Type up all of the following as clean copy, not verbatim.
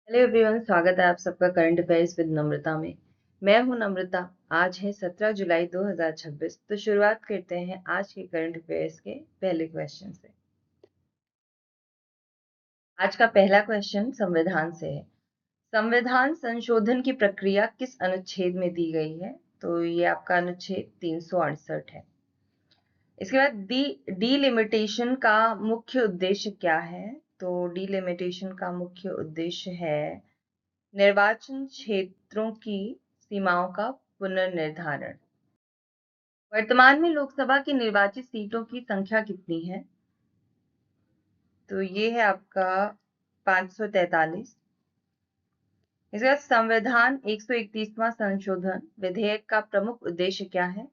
Hello everyone, स्वागत है आप सबका करंट अफेयर्स विद नम्रता में। मैं हूं नम्रता। आज है 17 जुलाई 2026। तो शुरुआत करते हैं आज के करंट अफेयर्स के पहले क्वेश्चन से। आज का पहला क्वेश्चन संविधान से है। संविधान संशोधन की प्रक्रिया किस अनुच्छेद में दी गई है? तो ये आपका अनुच्छेद 368 है। इसके बाद डीलिमिटेशन का मुख्य उद्देश्य क्या है? तो डीलिमिटेशन का मुख्य उद्देश्य है निर्वाचन क्षेत्रों की सीमाओं का पुनर्निर्धारण। वर्तमान में लोकसभा की निर्वाचित सीटों की संख्या कितनी है? तो ये है आपका 543। इसके बाद संविधान 131वां संशोधन विधेयक का प्रमुख उद्देश्य क्या है?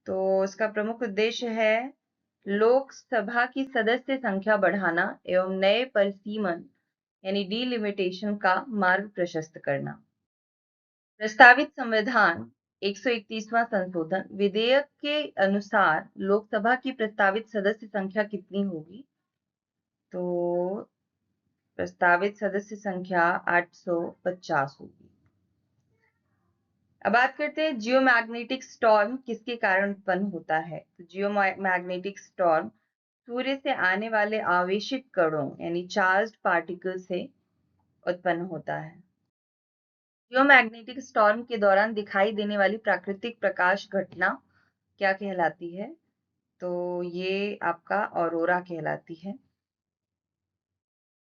तो इसका प्रमुख उद्देश्य है लोकसभा की सदस्य संख्या बढ़ाना एवं नए परिसीमन यानी डीलिमिटेशन का मार्ग प्रशस्त करना। प्रस्तावित संविधान 131वां संशोधन विधेयक के अनुसार लोकसभा की प्रस्तावित सदस्य संख्या कितनी होगी? तो प्रस्तावित सदस्य संख्या 850 होगी। अब बात करते हैं जियोमैग्नेटिक स्टॉर्म किसके कारण उत्पन्न होता है? तो जियोमैग्नेटिक स्टॉर्म सूर्य से आने वाले आवेशित कणों यानी चार्ज्ड पार्टिकल से उत्पन्न होता है। जियोमैग्नेटिक स्टॉर्म के दौरान दिखाई देने वाली प्राकृतिक प्रकाश घटना क्या कहलाती है? तो ये आपका ऑरोरा कहलाती है।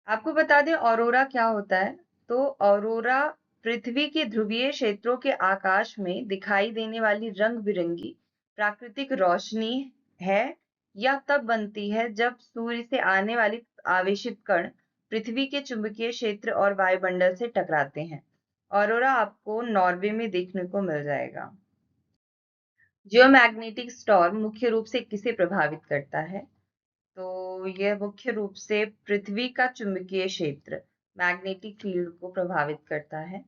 आपको बता दें ऑरोरा क्या होता है। तो ऑरोरा पृथ्वी के ध्रुवीय क्षेत्रों के आकाश में दिखाई देने वाली रंग बिरंगी प्राकृतिक रोशनी है या तब बनती है जब सूर्य से आने वाली आवेशित कण पृथ्वी के चुंबकीय क्षेत्र और वायुमंडल से टकराते हैं। ऑरोरा आपको नॉर्वे में देखने को मिल जाएगा। जियोमैग्नेटिक स्टॉर्म मुख्य रूप से किसे प्रभावित करता है? तो यह मुख्य रूप से पृथ्वी का चुंबकीय क्षेत्र मैग्नेटिक फील्ड को प्रभावित करता है।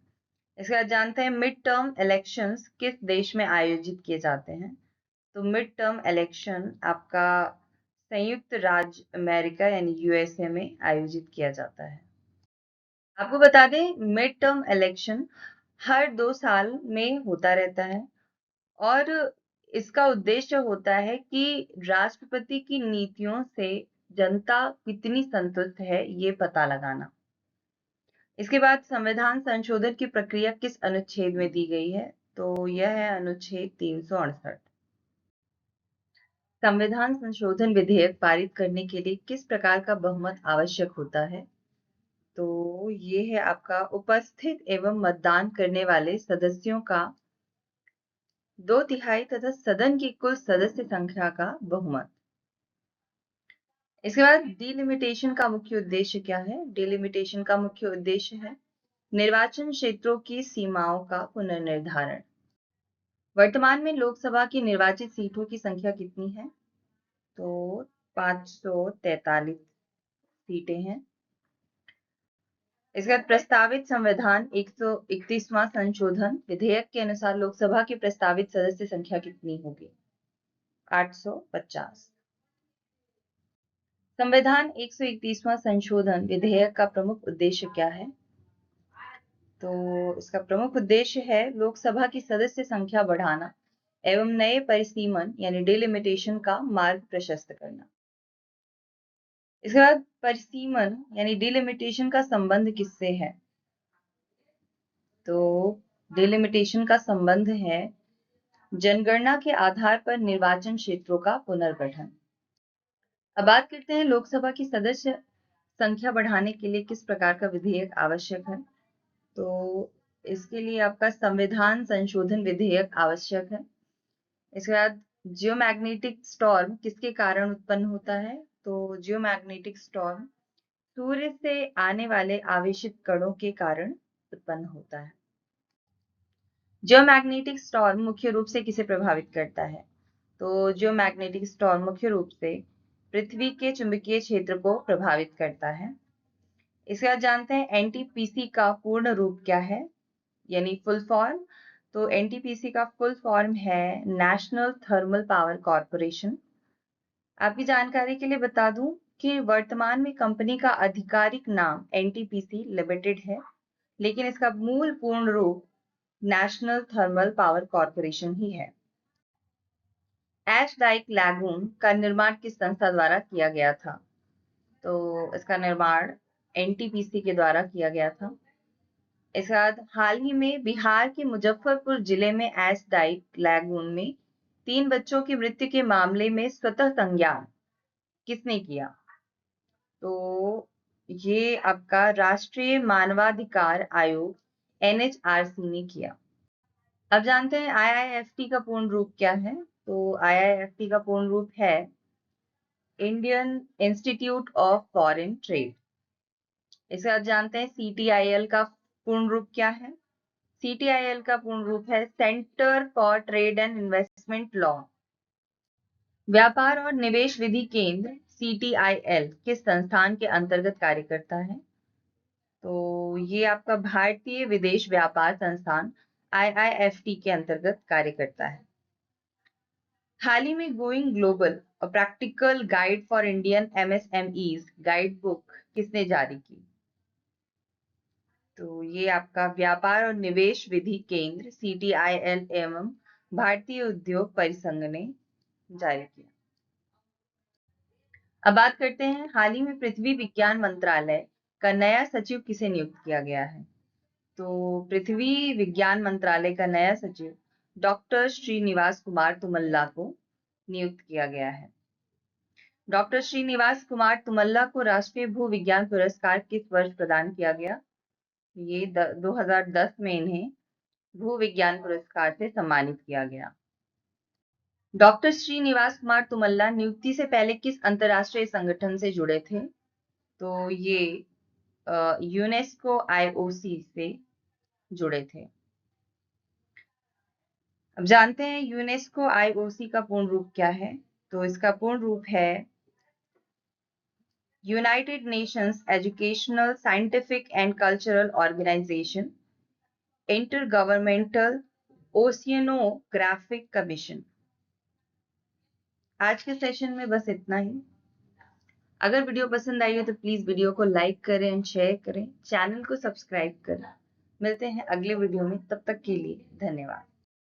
इसके बाद जानते हैं मिड टर्म इलेक्शंस किस देश में आयोजित किए जाते हैं? तो मिड टर्म इलेक्शन आपका संयुक्त राज्य अमेरिका यानी यूएसए में आयोजित किया जाता है। आपको बता दें मिड टर्म इलेक्शन हर 2 साल में होता रहता है और इसका उद्देश्य होता है कि राष्ट्रपति की नीतियों से जनता कितनी संतुष्ट है ये पता लगाना। इसके बाद संविधान संशोधन की प्रक्रिया किस अनुच्छेद में दी गई है? तो यह है अनुच्छेद 368। संविधान संशोधन विधेयक पारित करने के लिए किस प्रकार का बहुमत आवश्यक होता है? तो ये है आपका उपस्थित एवं मतदान करने वाले सदस्यों का 2/3 तथा सदन की कुल सदस्य संख्या का बहुमत। इसके बाद डिलिमिटेशन का मुख्य उद्देश्य क्या है? डिलिमिटेशन का मुख्य उद्देश्य है निर्वाचन क्षेत्रों की सीमाओं का पुनर्निर्धारण। वर्तमान में लोकसभा की निर्वाचित सीटों की संख्या कितनी है? तो 543 सीटें हैं। इसके बाद प्रस्तावित संविधान 131वां संशोधन विधेयक के अनुसार लोकसभा की प्रस्तावित सदस्य संख्या कितनी होगी? 850। संविधान 131वां संशोधन विधेयक का प्रमुख उद्देश्य क्या है? तो इसका प्रमुख उद्देश्य है लोकसभा की सदस्य संख्या बढ़ाना एवं नए परिसीमन यानी डिलिमिटेशन का मार्ग प्रशस्त करना। इसके बाद परिसीमन यानी डिलिमिटेशन का संबंध किससे है? तो डिलिमिटेशन का संबंध है जनगणना के आधार पर निर्वाचन क्षेत्रों का पुनर्गठन। अब बात करते हैं लोकसभा की सदस्य संख्या बढ़ाने के लिए किस प्रकार का विधेयक आवश्यक है? तो इसके लिए आपका संविधान संशोधन विधेयक आवश्यक है। इसके बाद जियोमैग्नेटिक स्टॉर्म किसके कारण उत्पन्न होता है? तो जियोमैग्नेटिक स्टॉर्म सूर्य से आने वाले आवेशित कणों के कारण उत्पन्न होता है। जियोमैग्नेटिक स्टॉर्म मुख्य रूप से किसे प्रभावित करता है? तो जियोमैग्नेटिक स्टॉर्म मुख्य रूप से पृथ्वी के चुंबकीय क्षेत्र को प्रभावित करता है। इसके बाद जानते हैं एनटीपीसी का पूर्ण रूप क्या है यानी फुल फॉर्म। तो एनटीपीसी का फुल फॉर्म है नेशनल थर्मल पावर कॉर्पोरेशन। आपकी जानकारी के लिए बता दूं कि वर्तमान में कंपनी का आधिकारिक नाम एनटीपीसी लिमिटेड है, लेकिन इसका मूल पूर्ण रूप नेशनल थर्मल पावर कॉरपोरेशन ही है। एश डाइक लैगून का निर्माण किस संस्था द्वारा किया गया था? तो इसका निर्माण एनटीपीसी के द्वारा किया गया था। इसके बाद हाल ही में बिहार के मुजफ्फरपुर जिले में एश डाइक लैगून में 3 बच्चों की मृत्यु के मामले में स्वतः संज्ञान किसने किया? तो ये आपका राष्ट्रीय मानवाधिकार आयोग एनएचआरसी ने किया। अब जानते हैं आईआईएफटी का पूर्ण रूप क्या है? तो आईआईएफटी का पूर्ण रूप है Indian institute of foreign trade. इसके बाद जानते हैं सीटीआईएल का पूर्ण रूप क्या है? सीटीआईएल का पूर्ण रूप है centre for trade and investment law. व्यापार और निवेश विधि केंद्र सीटीआईएल किस संस्थान के अंतर्गत कार्य करता है? तो ये आपका भारतीय विदेश व्यापार संस्थान आईआईएफटी के अंतर्गत कार्य करता है। हाल ही में गोइंग ग्लोबल और practical guide for Indian MSMEs guide book किसने जारी की? तो ये आपका व्यापार और निवेश विधि केंद्र सीटीआईएल एवं भारतीय उद्योग परिसंघ ने जारी किया। अब बात करते हैं हाल ही में पृथ्वी विज्ञान मंत्रालय का नया सचिव किसे नियुक्त किया गया है? तो पृथ्वी विज्ञान मंत्रालय का नया सचिव डॉक्टर श्रीनिवास कुमार तुमल्ला को नियुक्त किया गया है। डॉक्टर श्रीनिवास कुमार तुमल्ला को राष्ट्रीय भू विज्ञान पुरस्कार किस वर्ष प्रदान किया गया? ये 2010 में इन्हें भू विज्ञान पुरस्कार से सम्मानित किया गया। डॉक्टर श्रीनिवास कुमार तुमल्ला नियुक्ति से पहले किस अंतरराष्ट्रीय संगठन से जुड़े थे? तो ये यूनेस्को आईओसी से जुड़े थे। अब जानते हैं यूनेस्को आईओसी का पूर्ण रूप क्या है? तो इसका पूर्ण रूप है United Nations Educational Scientific and Cultural Organization Intergovernmental Oceanographic Commission. आज के सेशन में बस इतना ही। अगर वीडियो पसंद आई हो तो प्लीज वीडियो को लाइक करें एंड शेयर करें, चैनल को सब्सक्राइब करें। मिलते हैं अगले वीडियो में, तब तक के लिए धन्यवाद।